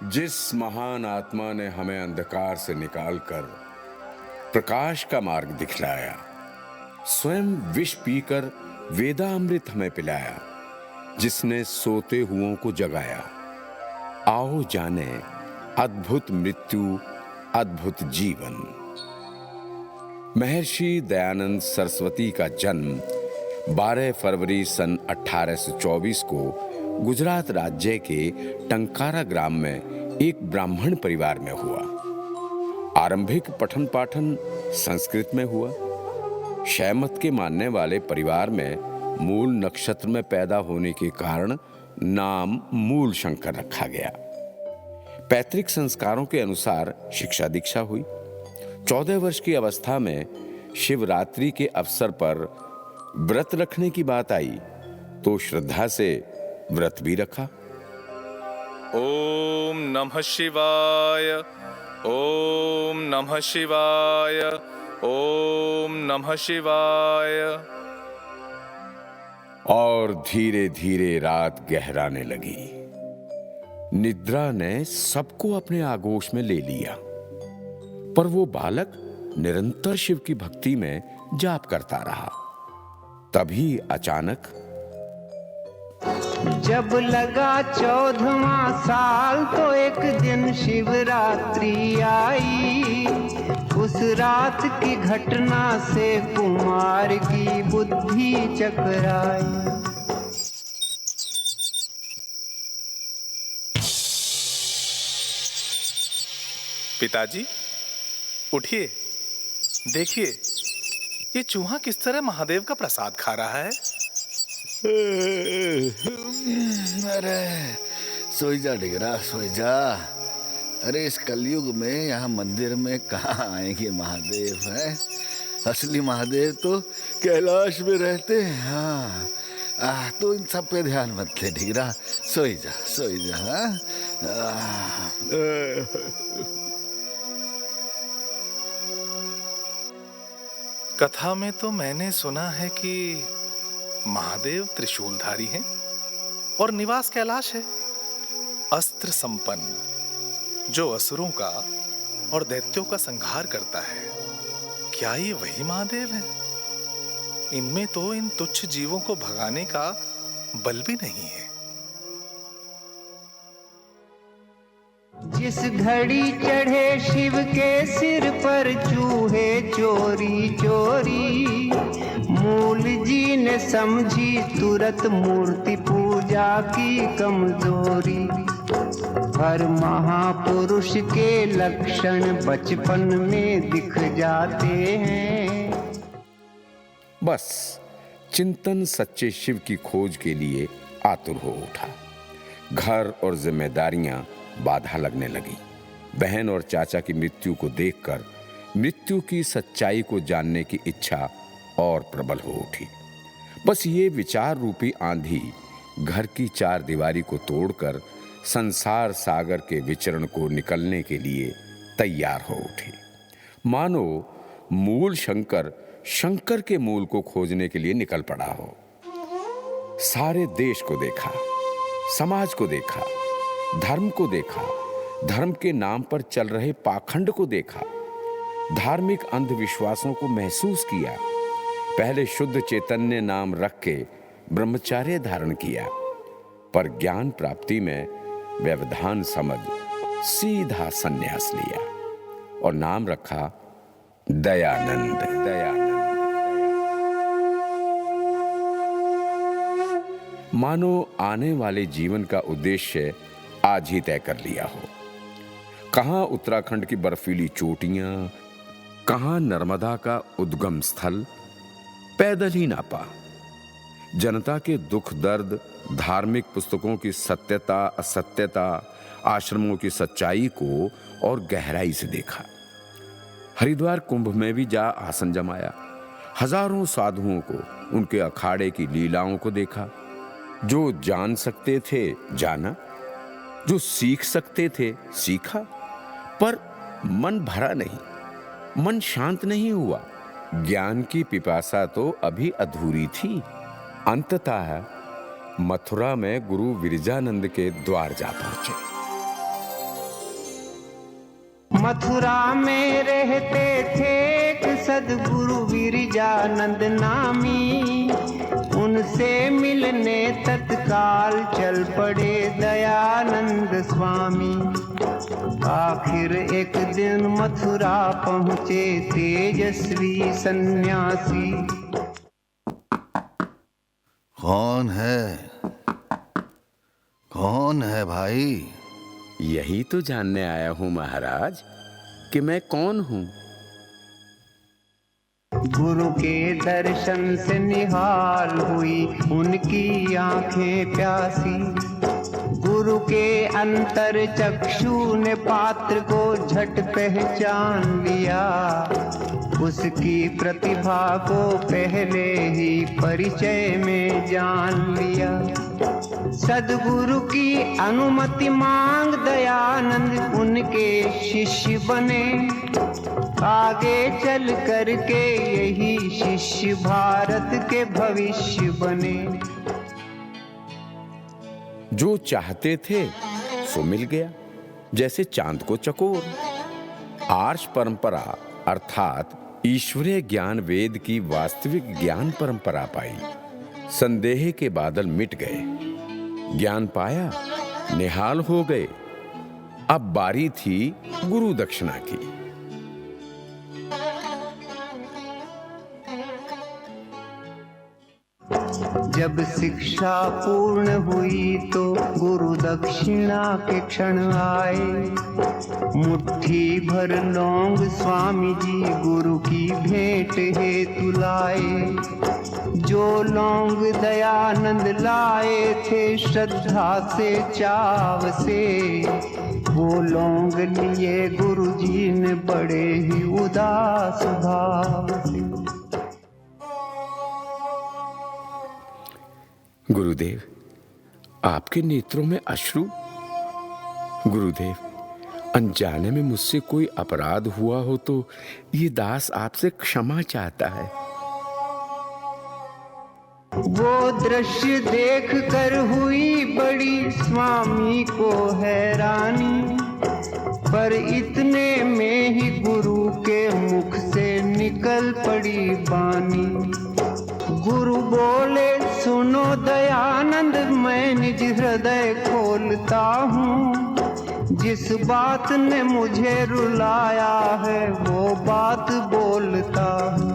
जिस महान आत्मा ने हमें अंधकार से निकालकर प्रकाश का मार्ग दिखलाया, स्वयं विष पीकर वेदामृत हमें पिलाया, जिसने सोते हुओं को जगाया। आओ जाने अद्भुत मृत्यु, अद्भुत जीवन। महर्षि दयानंद सरस्वती का जन्म 12 फरवरी सन 1824 को गुजरात राज्य के टंकारा ग्राम में एक ब्राह्मण परिवार में हुआ। आरंभिक पठन पाठन संस्कृत में हुआ। शैमत के मानने वाले परिवार में मूल नक्षत्र में पैदा होने के कारण नाम मूल शंकर रखा गया। पैतृक संस्कारों के अनुसार शिक्षा दीक्षा हुई। 14 वर्ष की अवस्था में शिवरात्रि के अवसर पर व्रत रखने की बात आई तो श्रद्धा से व्रत भी रखा। ओम नमः शिवाय, ओम नमः शिवाय, ओम नमः शिवाय। और धीरे धीरे रात गहराने लगी। निद्रा ने सबको अपने आगोश में ले लिया, पर वो बालक निरंतर शिव की भक्ति में जाप करता रहा। तभी अचानक जब लगा 14वां साल तो एक दिन शिवरात्रि आई। उस रात की घटना से कुमार की बुद्धि चकराई। पिताजी उठिए, देखिए ये चूहा किस तरह महादेव का प्रसाद खा रहा है। अरे सोई जा डिगरा, सोई जा। अरे इस कलयुग में यहाँ मंदिर में कहाँ आएंगे महादेव हैं? असली महादेव तो कैलाश में रहते हैं। हाँ, तो इन सब पे ध्यान मत दे डिगरा, सोई जा, सोई जा। हाँ? कथा में तो मैंने सुना है कि महादेव त्रिशूलधारी हैं और निवास कैलाश है, अस्त्र संपन्न, जो असुरों का और दैत्यों का संहार करता है। क्या ये वही महादेव है? इनमें तो इन तुच्छ जीवों को भगाने का बल भी नहीं है। जिस घड़ी चढ़े शिव के सिर पर चूहे चोरी चोरी, मूल जी ने समझी तुरंत मूर्ति पूजा की कमजोरी। हर महापुरुष के लक्षण बचपन में दिख जाते हैं। बस चिंतन सच्चे शिव की खोज के लिए आतुर हो उठा। घर और जिम्मेदारियां बाधा लगने लगी। बहन और चाचा की मृत्यु को देखकर मृत्यु की सच्चाई को जानने की इच्छा और प्रबल हो उठी। बस ये विचार रूपी आंधी घर की चार दीवारी को तोड़कर संसार सागर के विचरण को निकलने के लिए तैयार हो उठी। मानो मूल शंकर शंकर के मूल को खोजने के लिए निकल पड़ा हो। सारे देश को देखा, समाज को देखा, धर्म को देखा, धर्म के नाम पर चल रहे पाखंड को देखा, धार्मिक अंधविश्वासों को महसूस किया। पहले शुद्ध चैतन्य नाम रख के ब्रह्मचार्य धारण किया, पर ज्ञान प्राप्ति में व्यवधान समझ सीधा संन्यास लिया और नाम रखा दयानंद। दयानंद मानो आने वाले जीवन का उद्देश्य आज ही तय कर लिया हो। कहां उत्तराखंड की बर्फीली चोटियां, कहां नर्मदा का उद्गम स्थल, पैदल ही नापा। जनता के दुख दर्द, धार्मिक पुस्तकों की सत्यता असत्यता, आश्रमों की सच्चाई को और गहराई से देखा। हरिद्वार कुंभ में भी जा आसन जमाया। हजारों साधुओं को, उनके अखाड़े की लीलाओं को देखा। जो जान सकते थे जाना, जो सीख सकते थे सीखा, पर मन भरा नहीं, मन शांत नहीं हुआ। ज्ञान की पिपासा तो अभी अधूरी थी। अंततः मथुरा में गुरु विरजानंद के द्वार जा पहुंचे। मथुरा में रहते थे एक सद्गुरु विरजानंद नामी। उनसे मिलने तत्काल चल पड़े दयानंद स्वामी। आखिर एक दिन मथुरा पहुँचे तेजस्वी सन्यासी। कौन है? कौन है भाई? यही तो जानने आया हूं महाराज कि मैं कौन हूं। गुरु के दर्शन से निहाल हुई उनकी आंखें प्यासी। गुरु के अंतर चक्षु ने पात्र को झट पहचान लिया। उसकी प्रतिभा को पहले ही परिचय में जान लिया। सद्गुरु की अनुमति मांग दयानंद उनके शिष्य बने। आगे चल करके यही शिष्य भारत के भविष्य बने। जो चाहते थे सो मिल गया, जैसे चांद को चकोर। आर्ष परंपरा अर्थात ईश्वरीय ज्ञान वेद की वास्तविक ज्ञान परंपरा पाई। संदेह के बादल मिट गए, ज्ञान पाया, निहाल हो गए। अब बारी थी गुरु दक्षिणा की। जब शिक्षा पूर्ण हुई तो गुरु दक्षिणा के क्षण आए। मुट्ठी भर लौंग स्वामी जी गुरु की भेंट हेतु लाए। जो लौंग दयानंद लाए थे श्रद्धा से चाव से, वो लौंग लिए गुरु जी ने बड़े ही उदास भाव से। गुरुदेव, आपके नेत्रों में अश्रु। गुरुदेव, अनजाने में मुझसे कोई अपराध हुआ हो तो ये दास आपसे क्षमा चाहता है। वो दृश्य देख कर हुई बड़ी स्वामी को हैरानी। पर इतने में ही गुरु के मुख से निकल पड़ी बानी। गुरु बोले, सुनो दयानंद, मैं निज हृदय खोलता हूँ। जिस बात ने मुझे रुलाया है वो बात बोलता हूँ।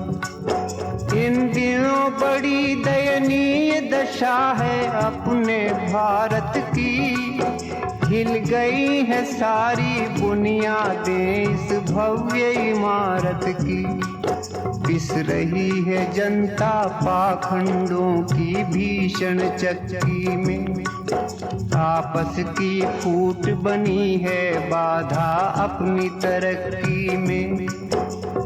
इन दिनों बड़ी दयनीय दशा है अपने भारत की। हिल गई है सारी बुनियादें इस भव्य इमारत की। पिस रही है जनता पाखंडों की भीषण चक्की में। आपस की फूट बनी है बाधा अपनी तरक्की में।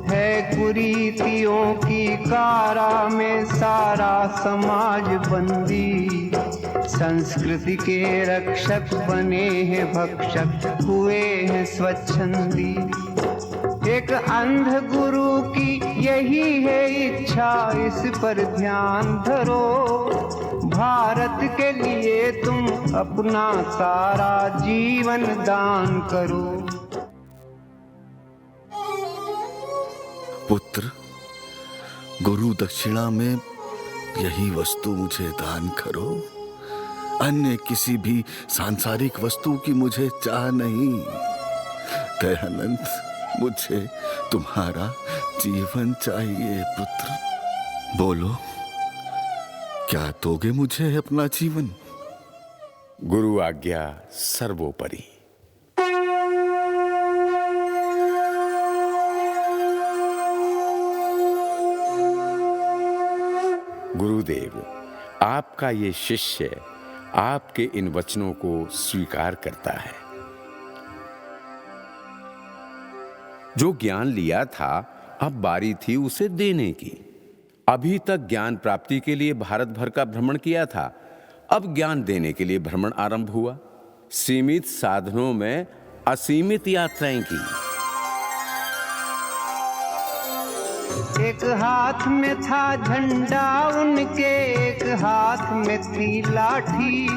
है कुरीतियों की कारा में सारा समाज बंदी। संस्कृति के रक्षक बने हैं भक्षक, हुए हैं स्वच्छंदी। एक अंध गुरु की यही है इच्छा, इस पर ध्यान धरो। भारत के लिए तुम अपना सारा जीवन दान करो। पुत्र, गुरु दक्षिणा में यही वस्तु मुझे दान करो। अन्य किसी भी सांसारिक वस्तु की मुझे चाह नहीं। दयानंद, मुझे तुम्हारा जीवन चाहिए पुत्र। बोलो, क्या दोगे मुझे अपना जीवन? गुरु आज्ञा सर्वोपरि। गुरुदेव, आपका ये शिष्य आपके इन वचनों को स्वीकार करता है। जो ज्ञान लिया था अब बारी थी उसे देने की। अभी तक ज्ञान प्राप्ति के लिए भारत भर का भ्रमण किया था, अब ज्ञान देने के लिए भ्रमण आरंभ हुआ। सीमित साधनों में असीमित यात्राएं की। एक हाथ में था झंडा उनके, एक हाथ में थी लाठी।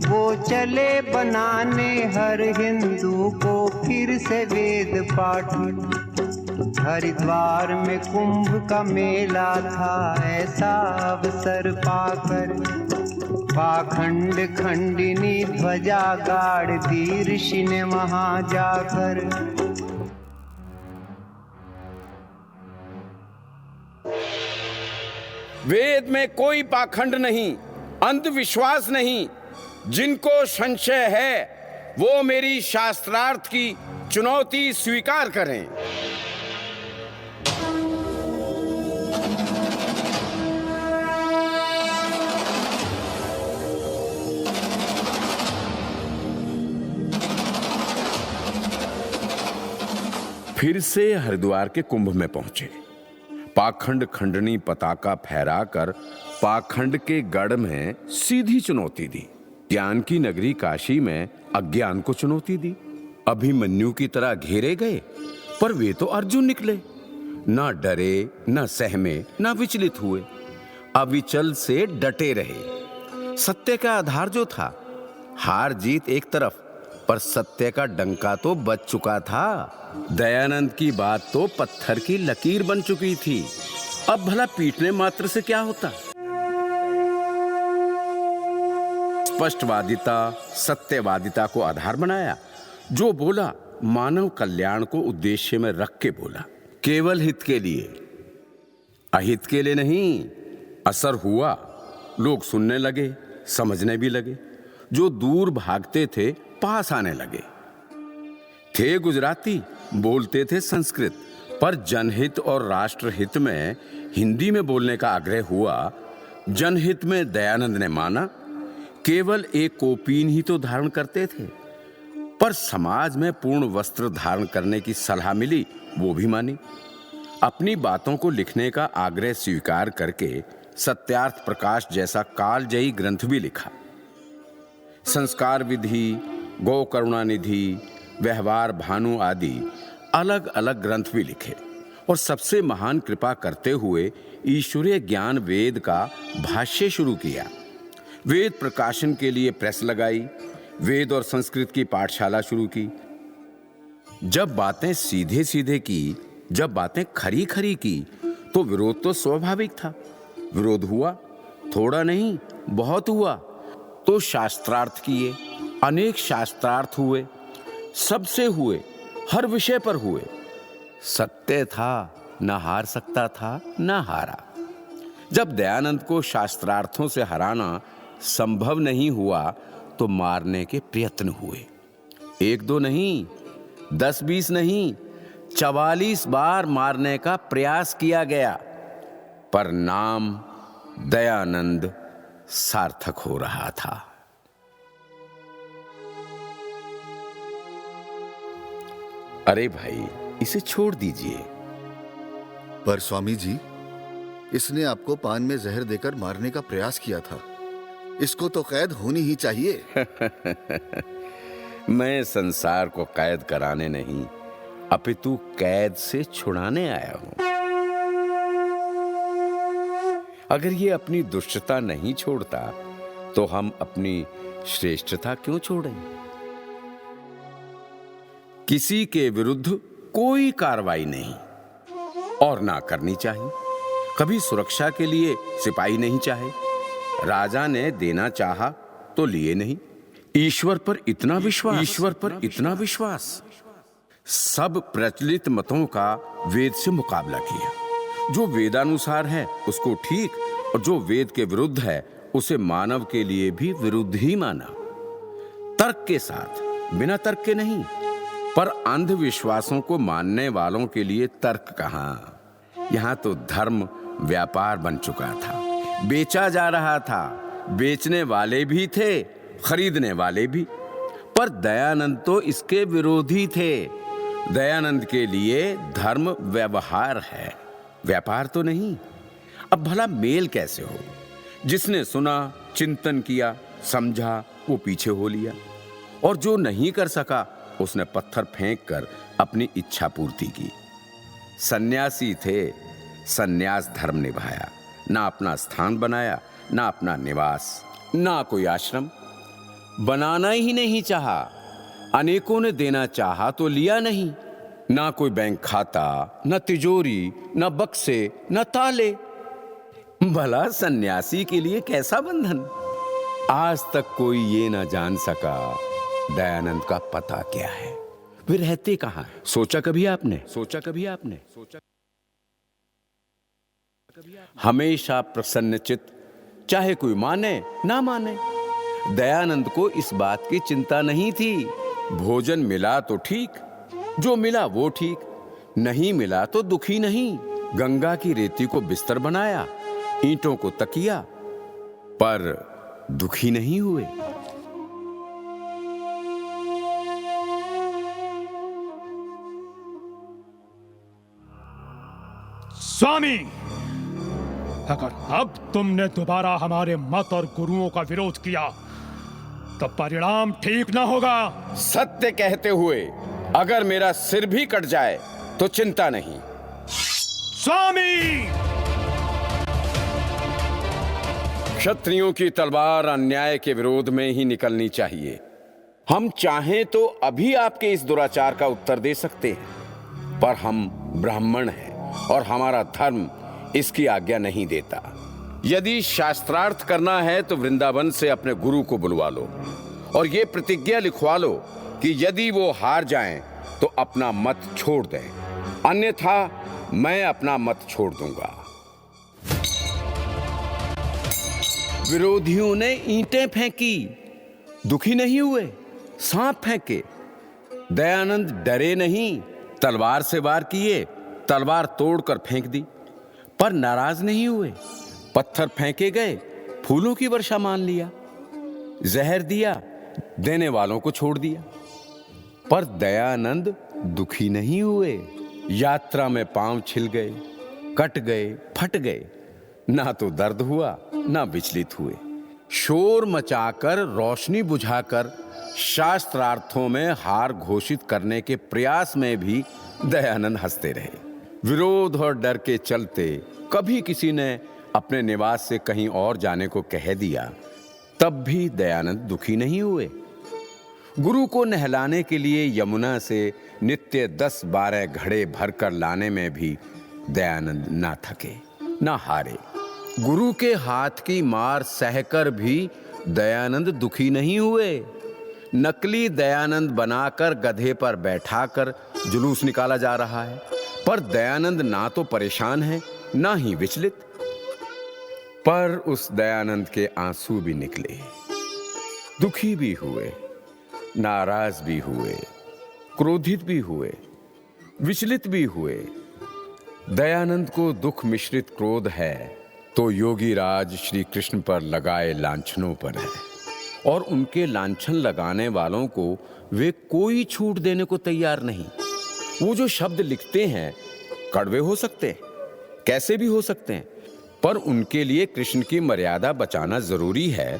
वो चले बनाने हर हिंदू को फिर से वेद पाठ। हरिद्वार में कुंभ का मेला था, ऐसा अवसर पाकर पाखंड खंडिनी ध्वजा गाड़ दी ऋषि ने वहां जाकर। वेद में कोई पाखंड नहीं, अंधविश्वास नहीं। जिनको संशय है वो मेरी शास्त्रार्थ की चुनौती स्वीकार करें। फिर से हरिद्वार के कुंभ में पहुंचे। पाखंड खंडनी पताका फहराकर पाखंड के गढ़ में सीधी चुनौती दी। ज्ञान की नगरी काशी में अज्ञान को चुनौती दी। अभिमन्यु की तरह घेरे गए, पर वे तो अर्जुन निकले। ना डरे, ना सहमे, ना विचलित हुए, अविचल से डटे रहे। सत्य का आधार जो था, हार जीत एक तरफ, पर सत्य का डंका तो बच चुका था। दयानंद की बात तो पत्थर की लकीर बन चुकी थी। अब भला पीटने मात्र से क्या होता। स्पष्टवादिता, सत्यवादिता को आधार बनाया। जो बोला मानव कल्याण को उद्देश्य में रख के बोला, केवल हित के लिए, अहित के लिए नहीं। असर हुआ, लोग सुनने लगे, समझने भी लगे। जो दूर भागते थे पास आने लगे। थे गुजराती, बोलते थे संस्कृत, पर जनहित और राष्ट्रहित में हिंदी में बोलने का आग्रह हुआ। जनहित में दयानंद ने माना। केवल एक कोपीन ही तो धारण करते थे, पर समाज में पूर्ण वस्त्र धारण करने की सलाह मिली, वो भी मानी। अपनी बातों को लिखने का आग्रह स्वीकार करके सत्यार्थ प्रकाश जैसा कालजयी ग्रंथ भी लिखा। संस्कार विधि, गौ करुणा निधि, व्यवहार भानु आदि अलग अलग ग्रंथ भी लिखे। और सबसे महान कृपा करते हुए ईश्वरीय ज्ञान वेद का भाष्य शुरू किया। वेद प्रकाशन के लिए प्रेस लगाई। वेद और संस्कृत की पाठशाला शुरू की। जब बातें सीधे सीधे की, जब बातें खरी खरी की, तो विरोध तो स्वाभाविक था। विरोध हुआ, थोड़ा नहीं बहुत हुआ। तो शास्त्रार्थ किए, अनेक शास्त्रार्थ हुए, सबसे हुए, हर विषय पर हुए। सत्य था, न हार सकता था, न हारा। जब दयानंद को शास्त्रार्थों से हराना संभव नहीं हुआ, तो मारने के प्रयत्न हुए। 1-2 नहीं, 10-20 नहीं, 44 बार मारने का प्रयास किया गया, पर नाम दयानंद सार्थक हो रहा था। अरे भाई, इसे छोड़ दीजिए। पर स्वामी जी, इसने आपको पान में जहर देकर मारने का प्रयास किया था। इसको तो कैद होनी ही चाहिए। मैं संसार को कैद कराने नहीं, अपितु कैद से छुड़ाने आया हूं। अगर ये अपनी दुष्टता नहीं छोड़ता, तो हम अपनी श्रेष्ठता क्यों छोड़ें? किसी के विरुद्ध कोई कार्रवाई नहीं और ना करनी चाहिए। कभी सुरक्षा के लिए सिपाही नहीं चाहे। राजा ने देना चाहा तो लिए नहीं। ईश्वर पर इतना विश्वास, सब प्रचलित मतों का वेद से मुकाबला किया। जो वेदानुसार है उसको ठीक, और जो वेद के विरुद्ध है उसे मानव के लिए भी विरुद्ध ही माना। तर्क के साथ, बिना तर्क के नहीं। पर अंधविश्वासों को मानने वालों के लिए तर्क कहां? यहां तो धर्म व्यापार बन चुका था, बेचा जा रहा था। बेचने वाले भी थे, खरीदने वाले भी। पर दयानंद तो इसके विरोधी थे। दयानंद के लिए धर्म व्यवहार है, व्यापार तो नहीं। अब भला मेल कैसे हो? जिसने सुना, चिंतन किया, समझा, वो पीछे हो लिया, और जो नहीं कर सका उसने पत्थर फेंक कर अपनी इच्छा पूर्ति की। सन्यासी थे, सन्यास धर्म निभाया। ना अपना स्थान बनाया, ना अपना निवास, ना कोई आश्रम। बनाना ही नहीं चाहा। अनेकों ने देना चाहा तो लिया नहीं। ना कोई बैंक खाता, न तिजोरी, न बक्से, न ताले। भला सन्यासी के लिए कैसा बंधन। आज तक कोई ये ना जान सका दयानंद का पता क्या है, वे रहते कहां हैं। सोचा कभी आपने? हमेशा प्रसन्नचित्त, चाहे कोई माने ना माने। दयानंद को इस बात की चिंता नहीं थी। भोजन मिला तो ठीक, जो मिला वो ठीक, नहीं मिला तो दुखी नहीं। गंगा की रेती को बिस्तर बनाया, ईंटों को तकिया, पर दुखी नहीं हुए। स्वामी, अगर अब तुमने दोबारा हमारे मत और गुरुओं का विरोध किया तो परिणाम ठीक ना होगा। सत्य कहते हुए अगर मेरा सिर भी कट जाए तो चिंता नहीं। स्वामी, क्षत्रियों की तलवार अन्याय के विरोध में ही निकलनी चाहिए। हम चाहें तो अभी आपके इस दुराचार का उत्तर दे सकते हैं, पर हम ब्राह्मण हैं और हमारा धर्म इसकी आज्ञा नहीं देता। यदि शास्त्रार्थ करना है तो वृंदावन से अपने गुरु को बुलवा लो और ये प्रतिज्ञा लिखवा लो कि यदि वो हार जाएं तो अपना मत छोड़ दें, अन्यथा मैं अपना मत छोड़ दूंगा। विरोधियों ने ईंटें फेंकी, दुखी नहीं हुए। सांप फेंके, दयानंद डरे नहीं। तलवार से वार किए, तलवार तोड़कर फेंक दी, पर नाराज नहीं हुए। पत्थर फेंके गए, फूलों की वर्षा मान लिया। जहर दिया, देने वालों को छोड़ दिया, पर दयानंद दुखी नहीं हुए। यात्रा में पांव छिल गए, कट गए, फट गए, ना तो दर्द हुआ ना विचलित हुए। शोर मचाकर, रोशनी बुझाकर शास्त्रार्थों में हार घोषित करने के प्रयास में भी दयानंद हंसते रहे। विरोध और डर के चलते कभी किसी ने अपने निवास से कहीं और जाने को कह दिया, तब भी दयानंद दुखी नहीं हुए। गुरु को नहलाने के लिए यमुना से नित्य 10-12 घड़े भरकर लाने में भी दयानंद ना थके ना हारे। गुरु के हाथ की मार सहकर भी दयानंद दुखी नहीं हुए। नकली दयानंद बनाकर गधे पर बैठाकर जुलूस निकाला जा रहा है, पर दयानंद ना तो परेशान है ना ही विचलित। पर उस दयानंद के आंसू भी निकले, दुखी भी हुए, नाराज भी हुए, क्रोधित भी हुए, विचलित भी हुए। दयानंद को दुख मिश्रित क्रोध है तो योगी राज श्री कृष्ण पर लगाए लांछनों पर है, और उनके लांछन लगाने वालों को वे कोई छूट देने को तैयार नहीं। वो जो शब्द लिखते हैं कड़वे हो सकते हैं, कैसे भी हो सकते हैं, पर उनके लिए कृष्ण की मर्यादा बचाना जरूरी है।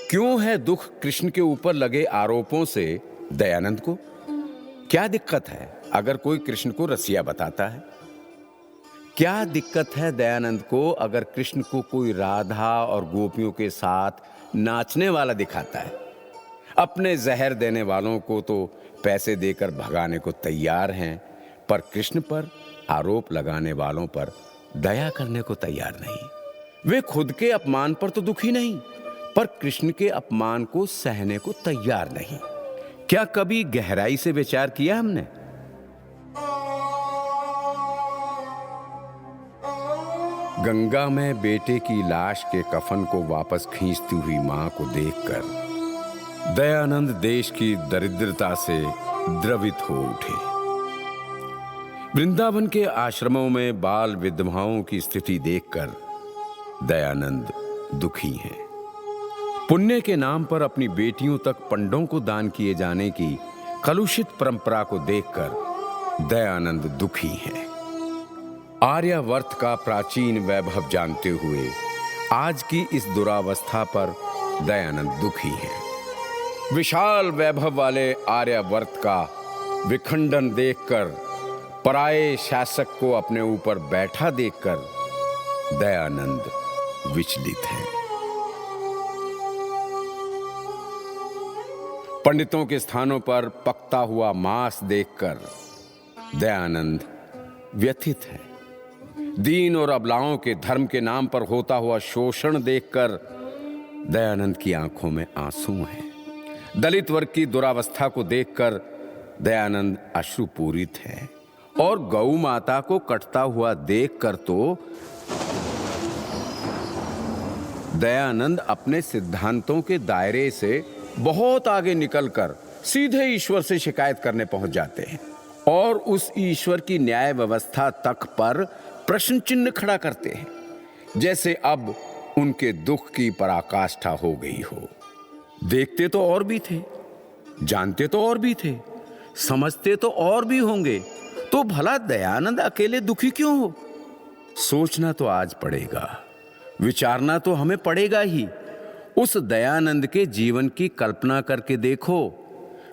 क्यों है दुख कृष्ण के ऊपर लगे आरोपों से दयानंद को? क्या दिक्कत है अगर कोई कृष्ण को रसिया बताता है? क्या दिक्कत है दयानंद को अगर कृष्ण को कोई राधा और गोपियों के साथ नाचने वाला दिखाता है? अपने जहर देने वालों को तो पैसे देकर भगाने को तैयार हैं, पर कृष्ण पर आरोप लगाने वालों पर दया करने को तैयार नहीं। वे खुद के अपमान पर तो दुखी नहीं, पर कृष्ण के अपमान को सहने को तैयार नहीं। क्या कभी गहराई से विचार किया हमने? गंगा में बेटे की लाश के कफन को वापस खींचती हुई मां को देखकर दयानंद देश की दरिद्रता से द्रवित हो उठे। वृंदावन के आश्रमों में बाल विधवाओं की स्थिति देखकर दयानंद दुखी हैं। पुण्य के नाम पर अपनी बेटियों तक पंडों को दान किए जाने की कलुषित परंपरा को देखकर दयानंद दुखी हैं। आर्यावर्त का प्राचीन वैभव जानते हुए आज की इस दुरावस्था पर दयानंद दुखी हैं। विशाल वैभव वाले आर्यावर्त का विखंडन देखकर, पराये शासक को अपने ऊपर बैठा देखकर दयानंद विचलित हैं। पंडितों के स्थानों पर पकता हुआ मांस देखकर दयानंद व्यथित है। दीन और अबलाओं के धर्म के नाम पर होता हुआ शोषण देखकर दयानंद की आंखों में आंसू हैं। दलित वर्ग की दुरावस्था को देखकर दयानंद अश्रुपूरित है और गौ माता को कटता हुआ देखकर तो दयानंद अपने सिद्धांतों के दायरे से बहुत आगे निकलकर सीधे ईश्वर से शिकायत करने पहुंच जाते हैं और उस ईश्वर की न्याय व्यवस्था तक पर प्रश्न चिन्ह खड़ा करते हैं, जैसे अब उनके दुख की पराकाष्ठा हो गई हो। देखते तो और भी थे, जानते तो और भी थे, समझते तो और भी होंगे, तो भला दयानंद अकेले दुखी क्यों हो? सोचना तो आज पड़ेगा, विचारना तो हमें पड़ेगा ही। उस दयानंद के जीवन की कल्पना करके देखो,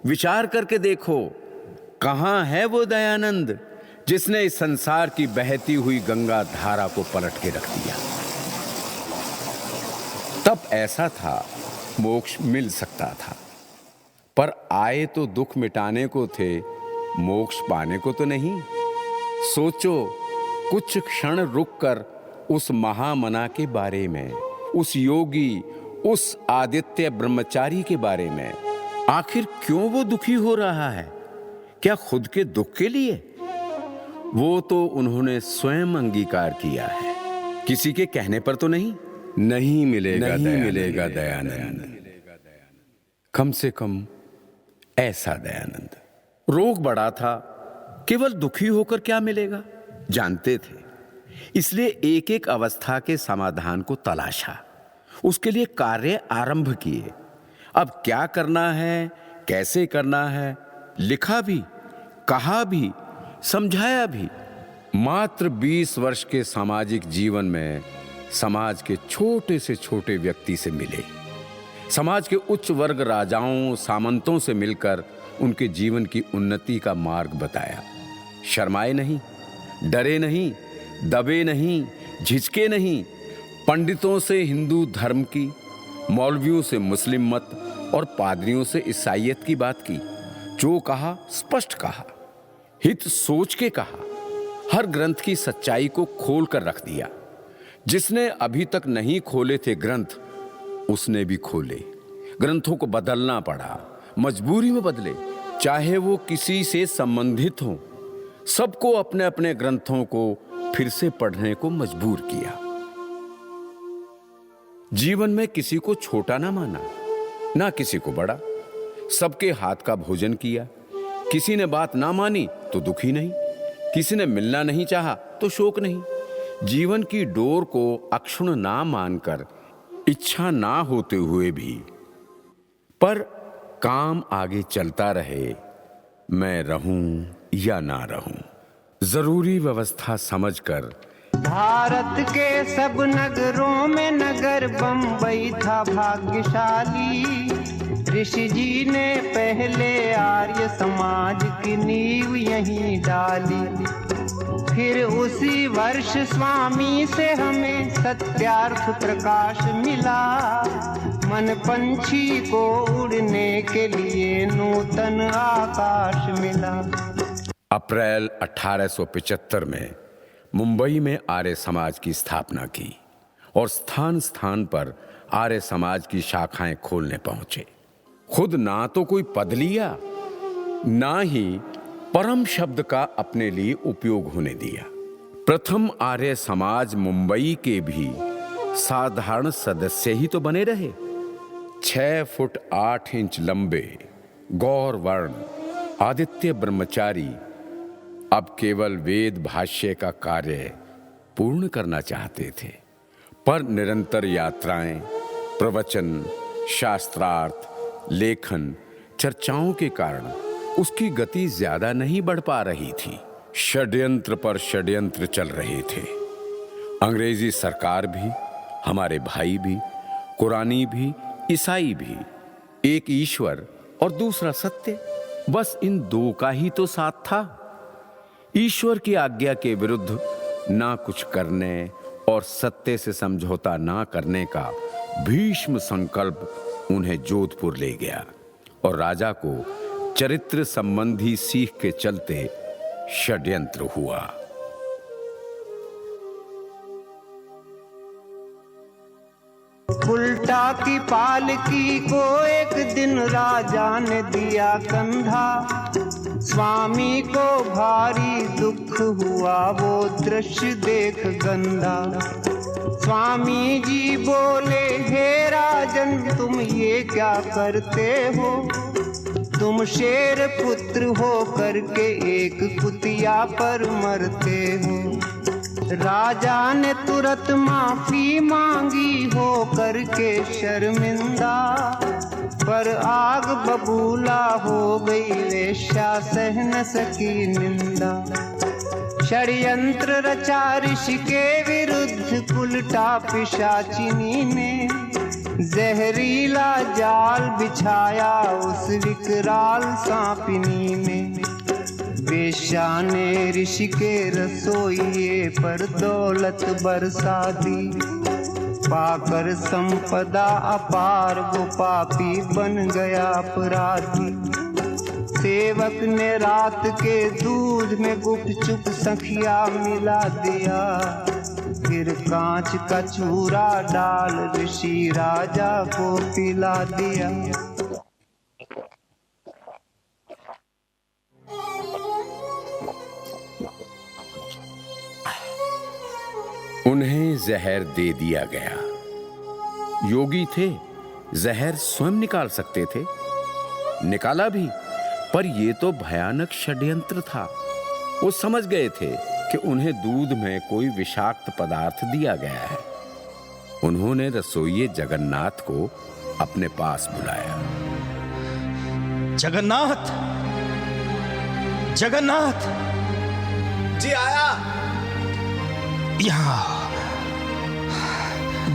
विचार करके देखो, कहां है वो दयानंद जिसने इस संसार की बहती हुई गंगा धारा को पलट के रख दिया। तब ऐसा था मोक्ष मिल सकता था, पर आए तो दुख मिटाने को थे, मोक्ष पाने को तो नहीं। सोचो, कुछ क्षण रुककर उस महामना के बारे में, उस योगी, उस आदित्य ब्रह्मचारी के बारे में। आखिर क्यों वो दुखी हो रहा है? क्या खुद के दुख के लिए? वो तो उन्होंने स्वयं अंगीकार किया है, किसी के कहने पर तो नहीं। नहीं मिलेगा दयानंद, कम से कम ऐसा दयानंद। रोग बड़ा था, केवल दुखी होकर क्या मिलेगा जानते थे, इसलिए एक एक अवस्था के समाधान को तलाशा, उसके लिए कार्य आरंभ किए। अब क्या करना है, कैसे करना है, लिखा भी, कहा भी, समझाया भी। मात्र 20 वर्ष के सामाजिक जीवन में समाज के छोटे से छोटे व्यक्ति से मिले, समाज के उच्च वर्ग राजाओं सामंतों से मिलकर उनके जीवन की उन्नति का मार्ग बताया। शर्माए नहीं, डरे नहीं, दबे नहीं, झिझके नहीं। पंडितों से हिंदू धर्म की, मौलवियों से मुस्लिम मत और पादरियों से ईसाईयत की बात की। जो कहा स्पष्ट कहा, हित सोच के कहा। हर ग्रंथ की सच्चाई को खोल कर रख दिया। जिसने अभी तक नहीं खोले थे ग्रंथ, उसने भी खोले। ग्रंथों को बदलना पड़ा, मजबूरी में बदले, चाहे वो किसी से संबंधित हो। सबको अपने अपने ग्रंथों को फिर से पढ़ने को मजबूर किया। जीवन में किसी को छोटा ना माना, ना किसी को बड़ा। सबके हाथ का भोजन किया। किसी ने बात ना मानी तो दुखी नहीं, किसी ने मिलना नहीं चाहा तो शोक नहीं। जीवन की डोर को अक्षुण्ण ना मानकर, इच्छा ना होते हुए भी, पर काम आगे चलता रहे, मैं रहूं या ना रहूं। जरूरी व्यवस्था समझकर भारत के सब नगरों में नगर बम्बई था भाग्यशाली। ऋषि जी ने पहले आर्य समाज की नींव यहीं डाली। फिर उसी वर्ष स्वामी से हमें सत्यार्थ प्रकाश मिला। मन पंछी को उड़ने के लिए नूतन आकाश मिला। अप्रैल 1875 में मुंबई में आर्य समाज की स्थापना की और स्थान स्थान पर आर्य समाज की शाखाएं खोलने पहुंचे। खुद ना तो कोई पद लिया, ना ही परम शब्द का अपने लिए उपयोग होने दिया। प्रथम आर्य समाज मुंबई के भी साधारण सदस्य ही तो बने रहे। 6 फुट 8 इंच लंबे गौर वर्ण आदित्य ब्रह्मचारी अब केवल वेद भाष्य का कार्य पूर्ण करना चाहते थे, पर निरंतर यात्राएं, प्रवचन, शास्त्रार्थ, लेखन, चर्चाओं के कारण उसकी गति ज्यादा नहीं बढ़ पा रही थी। षड्यंत्र पर षड्यंत्र चल रहे थे। अंग्रेजी सरकार भी, हमारे भाई भी, कुरानी भी, ईसाई भी। एक ईश्वर और दूसरा सत्य, बस इन दो का ही तो साथ था। ईश्वर की आज्ञा के विरुद्ध ना कुछ करने और सत्य से समझौता ना करने का भीष्म संकल्प उन्हें जोधपुर ले गया और राजा को चरित्र संबंधी सीख के चलते षड्यंत्र हुआ। उल्टा की पालकी को एक दिन राजा ने दिया कंधा। स्वामी को भारी दुख हुआ वो दृश्य देख गंदा। स्वामी जी बोले, हे राजन तुम ये क्या करते हो? तुम शेर पुत्र हो करके एक कुतिया पर मरते हो। राजा ने तुरंत माफी मांगी हो करके शर्मिंदा, पर आग बबूला हो गई वेश्या सह न सकी निंदा। षड्यंत्र रचा ऋषि के विरुद्ध उल्टा पिशाचिनी ने, जहरीला जाल बिछाया उस विकराल सांपिनी में। वेश्या ने ऋषि के रसोइये पर दौलत बरसा दी, पाकर संपदा अपार वो पापी बन गया अपराधी। सेवक ने रात के दूध में गुपचुप सखिया मिला दिया, फिर कांच का चूरा डाल ऋषि राजा को पिला दिया। उन्हें जहर दे दिया गया। योगी थे, जहर स्वयं निकाल सकते थे, निकाला भी, पर यह तो भयानक षड्यंत्र था। वो समझ गए थे कि उन्हें दूध में कोई विषाक्त पदार्थ दिया गया है। उन्होंने रसोइये जगन्नाथ को अपने पास बुलाया। जगन्नाथ, जगन्नाथ जी आया। यहाँ।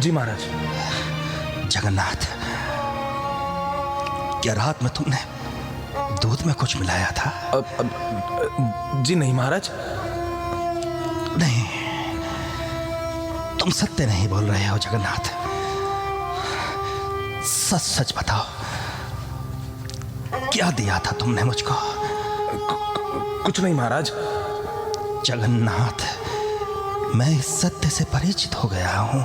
जी महाराज। जगन्नाथ, क्या रात में तुमने दूध में कुछ मिलाया था? जी नहीं महाराज। नहीं, तुम सत्य नहीं बोल रहे हो जगन्नाथ। सच सच बताओ, क्या दिया था तुमने मुझको? कुछ नहीं महाराज। जगन्नाथ, मैं इस सत्य से परिचित हो गया हूं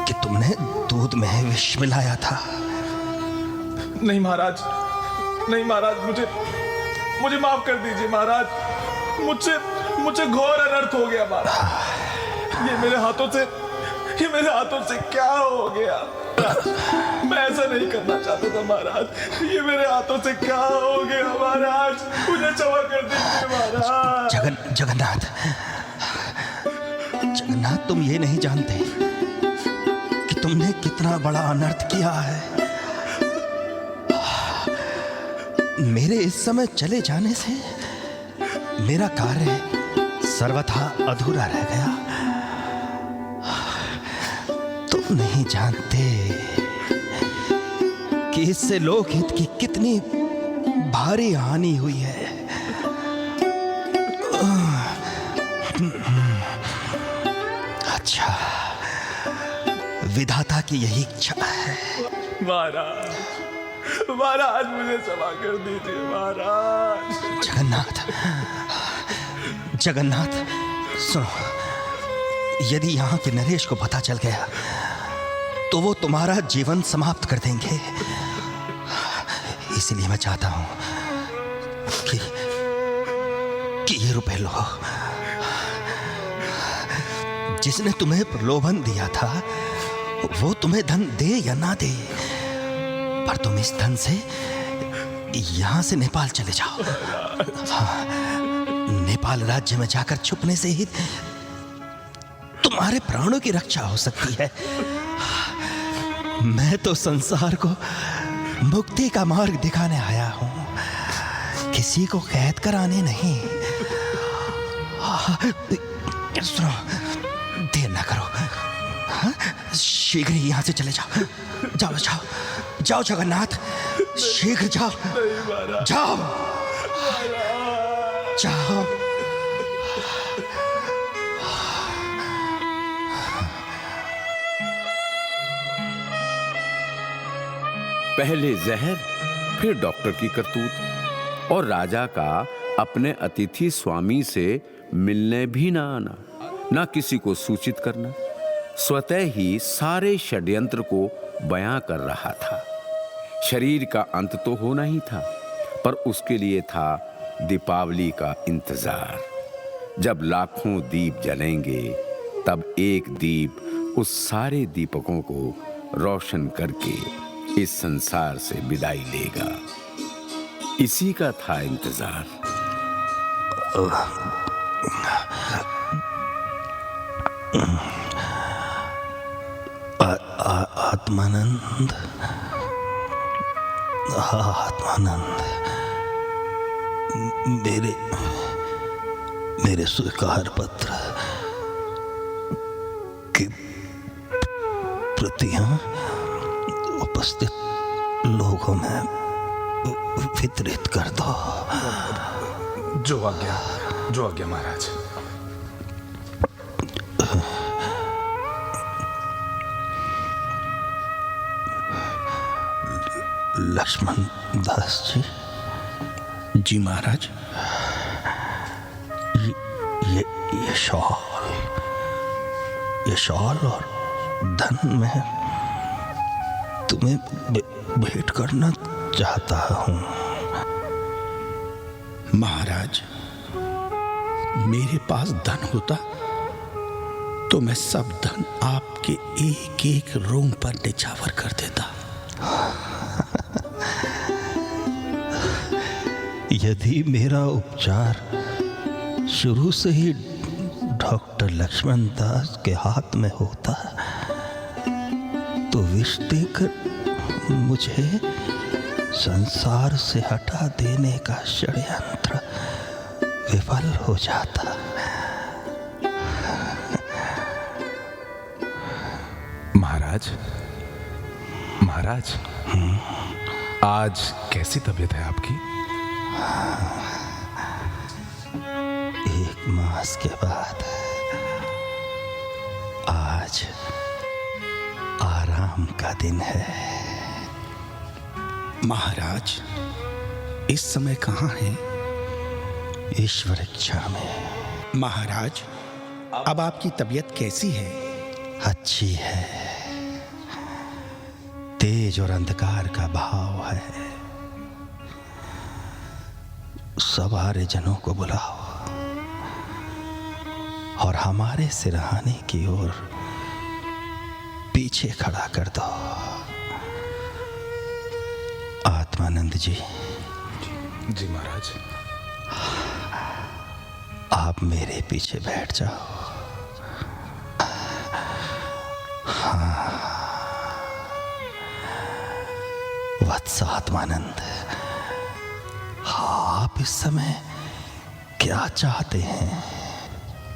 कि तुमने दूध में विष मिलाया था। नहीं महाराज, नहीं महाराज, मुझे माफ कर दीजिए महाराज। मुझसे घोर अनर्थ हो गया महाराज। ये मेरे हाथों से क्या हो गया? मैं ऐसा नहीं करना चाहता था महाराज। ये मेरे हाथों से क्या हो गया महाराज? मुझे क्षमा कर दीजिए महाराज। जगन्नाथ, तुम ये नहीं जानते कि तुमने कितना बड़ा अनर्थ किया है। मेरे इस समय चले जाने से मेरा कार्य सर्वथा अधूरा रह गया। तुम नहीं जानते कि इससे लोकहित की कितनी भारी हानि हुई है। अच्छा, विधाता की यही इच्छा है। महाराज मुझे क्षमा कर दीजिए महाराज। जगन्नाथ, सुनो, यदि यहाँ के नरेश को पता चल गया तो वो तुम्हारा जीवन समाप्त कर देंगे। इसलिए मैं चाहता हूं कि ये रुपए लो। जिसने तुम्हें प्रलोभन दिया था वो तुम्हें धन दे या ना दे, पर तुम इस धन से यहां से नेपाल चले जाओ। हाँ, नेपाल राज्य में जाकर छुपने से ही तुम्हारे प्राणों की रक्षा हो सकती है। मैं तो संसार को मुक्ति का मार्ग दिखाने आया हूं, किसी को कैद कराने नहीं। सुनो, देर ना करो। हाँ? शीघ्र ही यहां से चले जाओ। जाओ जाओ जाओ जगन्नाथ, शीघ्र जाओ। जाओ जाओ। पहले जहर, फिर डॉक्टर की करतूत, और राजा का अपने अतिथि स्वामी से मिलने भी ना आना, ना किसी को सूचित करना, स्वतः ही सारे षड्यंत्र को बयां कर रहा था। शरीर का अंत तो होना ही था, पर उसके लिए था दीपावली का इंतजार। जब लाखों दीप जलेंगे, तब एक दीप उस सारे दीपकों को रोशन करके इस संसार से विदाई लेगा। इसी का था इंतजार। आत्मानंद, आत्मानंद, मेरे स्वीकार पत्र की प्रतियां उपस्थित लोगों में वितरित कर दो। जो आज्ञा महाराज। लक्ष्मण दास जी। जी महाराज। ये शॉल और धन में तुम्हें भेंट करना चाहता हूं। महाराज, मेरे पास धन होता तो मैं सब धन आपके एक एक रोम पर निछावर कर देता। यदि मेरा उपचार शुरू से ही डॉक्टर लक्ष्मण दास के हाथ में होता तो विष देकर मुझे संसार से हटा देने का षड्यंत्र विफल हो जाता। महाराज, आज कैसी तबीयत है आपकी? एक मास के बाद आज आराम का दिन है। महाराज, इस समय कहाँ हैं? ईश्वर इच्छा में। महाराज, अब आपकी तबीयत कैसी है? अच्छी है। तेज और अंधकार का भाव है। सवारे जनों को बुलाओ और हमारे सिरहाने की ओर पीछे खड़ा कर दो। आत्मानंद जी। जी महाराज। आप मेरे पीछे बैठ जाओ। वत्स आत्मानंद, आप इस समय क्या चाहते हैं?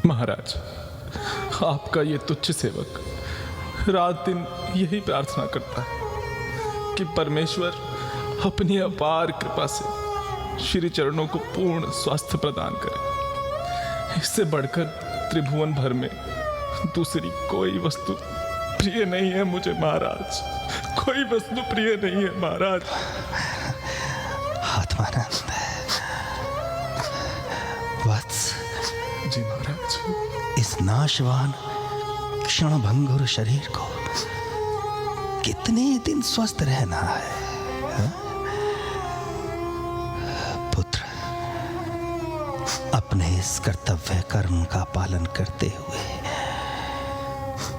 महाराज, आपका ये तुच्छ सेवक रात दिन यही प्रार्थना करता है कि परमेश्वर अपनी अपार कृपा से श्री चरणों को पूर्ण स्वास्थ्य प्रदान करे। इससे बढ़कर त्रिभुवन भर में दूसरी कोई वस्तु प्रिय नहीं है मुझे महाराज। कोई वस्तु प्रिय नहीं है महाराज। आत्मानंद, वत्स। जी महाराज। इस नाशवान क्षणभंगुर शरीर को कितने दिन स्वस्थ रहना है, हा? पुत्र, अपने इस कर्तव्य कर्म का पालन करते हुए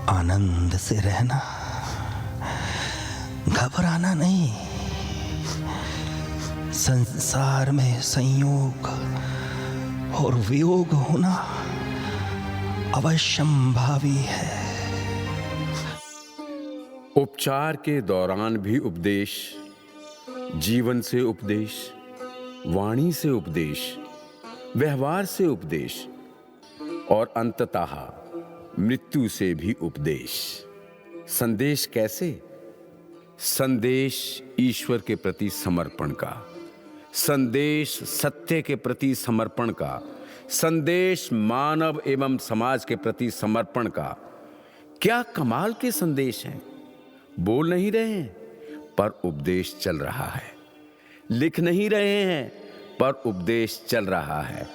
आनंद से रहना, घबराना नहीं। संसार में संयोग और वियोग होना अवश्यंभावी है। उपचार के दौरान भी उपदेश, जीवन से उपदेश, वाणी से उपदेश, व्यवहार से उपदेश और अंततः मृत्यु से भी उपदेश। संदेश कैसे? संदेश ईश्वर के प्रति समर्पण का, संदेश सत्य के प्रति समर्पण का, संदेश मानव एवं समाज के प्रति समर्पण का। क्या कमाल के संदेश हैं। बोल नहीं रहे हैं, पर उपदेश चल रहा है। लिख नहीं रहे हैं पर उपदेश चल रहा है।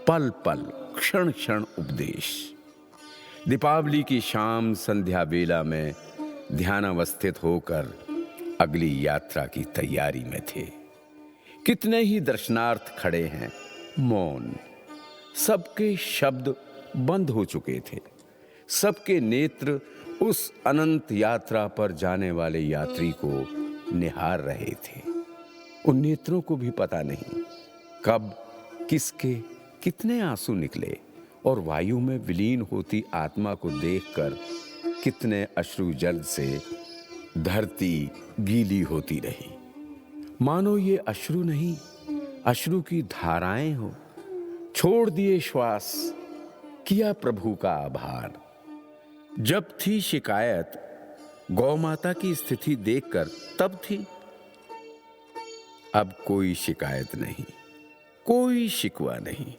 पल पल क्षण क्षण उपदेश। दीपावली की शाम संध्या बेला में ध्यानावस्थित होकर अगली यात्रा की तैयारी में थे। कितने ही दर्शनार्थ खड़े हैं, मौन। सबके शब्द बंद हो चुके थे। सबके नेत्र उस अनंत यात्रा पर जाने वाले यात्री को निहार रहे थे। उन नेत्रों को भी पता नहीं कब किसके कितने आंसू निकले और वायु में विलीन होती आत्मा को देखकर कितने अश्रु जल से धरती गीली होती रही। मानो ये अश्रु नहीं, अश्रु की धाराएं हो। छोड़ दिए श्वास, किया प्रभु का आभार। जब थी शिकायत गौ माता की स्थिति देखकर, तब थी। अब कोई शिकायत नहीं, कोई शिकवा नहीं।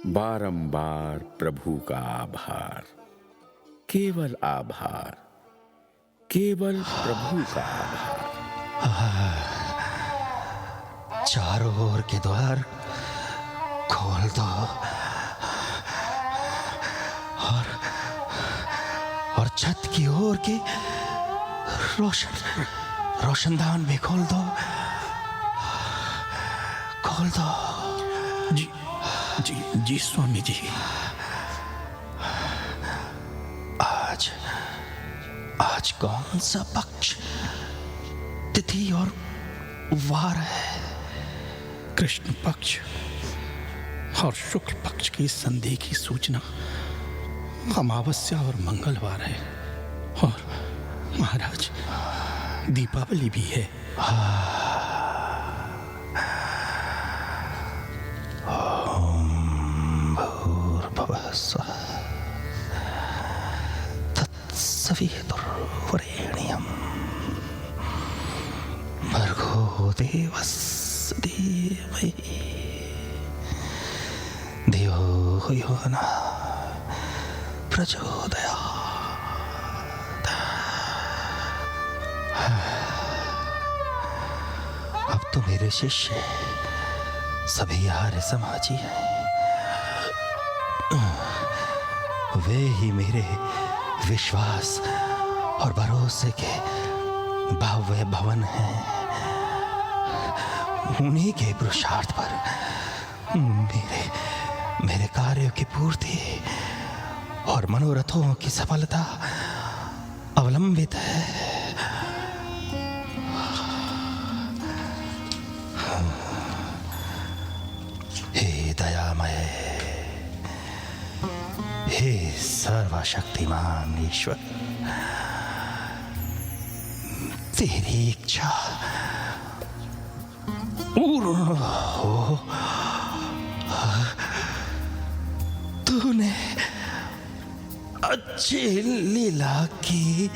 बारंबार प्रभु का आभार, केवल आभार, केवल प्रभु का आभार। चारों ओर के द्वार खोल दो और छत की ओर के रोशनदान भी खोल दो। जी जी जी स्वामी जी। आज कौन सा पक्ष, तिथि और वार है? कृष्ण पक्ष और शुक्ल पक्ष की संधि की सूचना अमावस्या और मंगलवार है। और महाराज दीपावली भी है। ओम भूर्भुवः स्वः तत्सवितुर्वरेण्यं भर्गो देवस्य धीमहि धियो यो नः प्रचोदयात्। अब तो मेरे शिष्य सभी आर्य समाजी हैं। वे ही मेरे विश्वास और भरोसे के भव्य भवन हैं। उन्हीं के पुरुषार्थ पर मेरे कार्यों की पूर्ति और मनोरथों की सफलता अवलंबित है। हे दयामय, हे सर्वशक्तिमान ईश्वर, तेरी इच्छा पूर्ण हो। तूने अच्छी लीला की।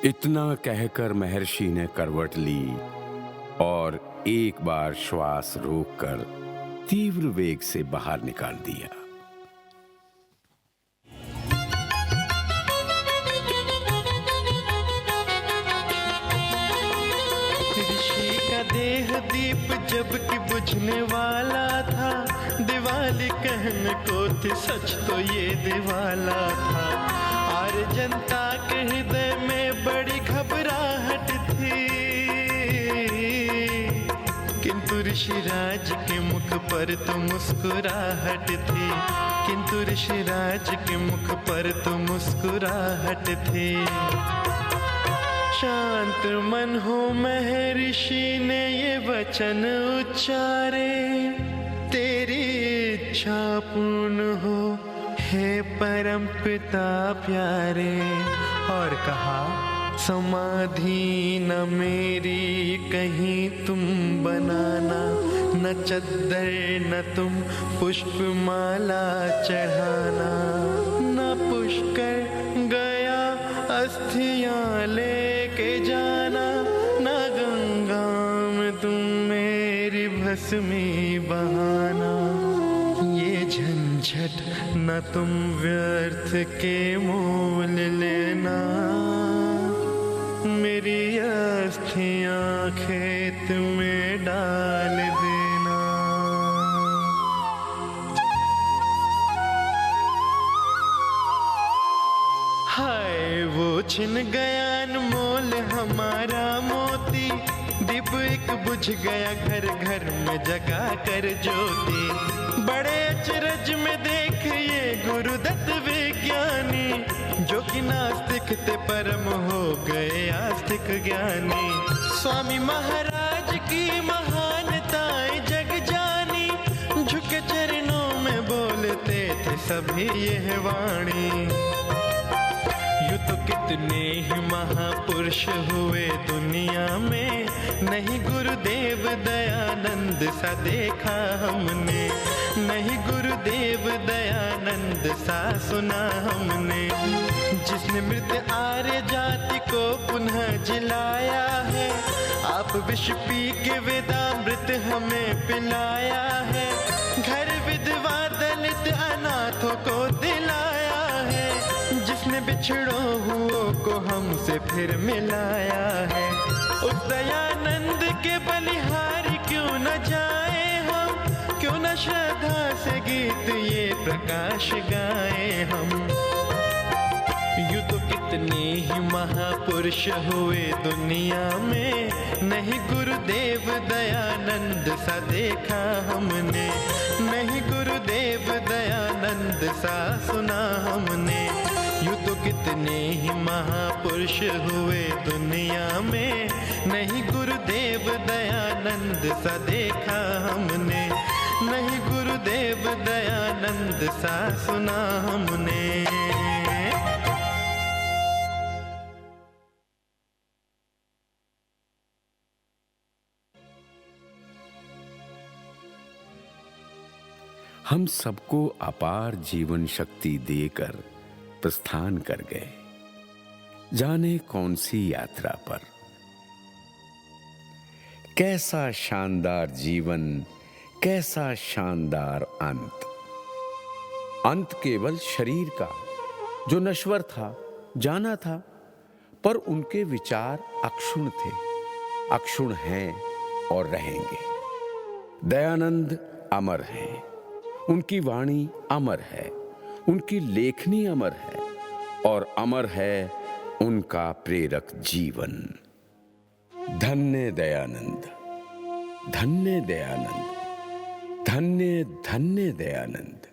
इतना कहकर महर्षि ने करवट ली और एक बार श्वास रोककर तीव्र वेग से बाहर निकाल दिया। ऋषि का देह दीप जबकि बुझने वाला था, दिवाली कहने को थी सच तो ये दिवाला था। और जनता के हृदय में बड़ी घबराहट थी, किंतु ऋषिराज के मुख पर तो मुस्कुराहट थी। किंतु ऋषिराज के मुख पर तो मुस्कुराहट थी। शांत मन हो महर्षि ने ये वचन उच्चारे, तेरी इच्छा पूर्ण हो हे परम पिता प्यारे। और कहा समाधि न मेरी कहीं तुम बनाना, न चद्दर न तुम पुष्पमाला चढ़ाना, न पुष्कर गया अस्थियां लेके जाना, न गंगा में तुम मेरी मौसमी बहाना, ये झंझट न तुम व्यर्थ के मोल लेना, मेरी अस्थियां खेत में डाल देना। हाय वो छिन गया अनमोल हमारा मोती, दीप एक बुझ गया घर घर में जगा कर ज्योति। बड़े अचरज में देख ये गुरुदत्त विज्ञानी, जो कि नास्तिक थे परम हो गए आस्तिक ज्ञानी। स्वामी महाराज की महानताएं जग जानी, झुके चरणों में बोलते थे सभी यह वाणी। यूं तो कितने ही महापुरुष हुए दुनिया में, नहीं गुरुदेव दयानंद सा देखा हमने, नहीं गुरुदेव दयानंद सा सुना हमने। जिसने मृत आर्य जाति को पुनः जिलाया है, आप विष पी के वेदामृत हमें पिलाया है। घर विधवा दलित अनाथों को दिलाया है, जिसने बिछड़ो हुओं को हमसे फिर मिलाया है। उस दयानंद के बलिहारी क्यों न जाए हम, क्यों न श्रद्धा से गीत ये प्रकाश गाए हम। यूं तो कितने ही महापुरुष हुए दुनिया में, नहीं गुरुदेव दयानंद सा देखा हमने, नहीं गुरुदेव दयानंद सा सुना हमने। यूं तो कितने ही महापुरुष हुए दुनिया में, नहीं गुरुदेव दयानंद सा देखा हमने, नहीं गुरुदेव दयानंद सा सुना हमने। हम सबको अपार जीवन शक्ति देकर प्रस्थान कर गए, जाने कौन सी यात्रा पर। कैसा शानदार जीवन, कैसा शानदार अंत। अंत केवल शरीर का, जो नश्वर था, जाना था, पर उनके विचार अक्षुण थे, अक्षुण हैं और रहेंगे। दयानंद अमर हैं, उनकी वाणी अमर है, उनकी लेखनी अमर है, और अमर है उनका प्रेरक जीवन। धन्य दयानंद, धन्य दयानंद, धन्य धन्य दयानंद।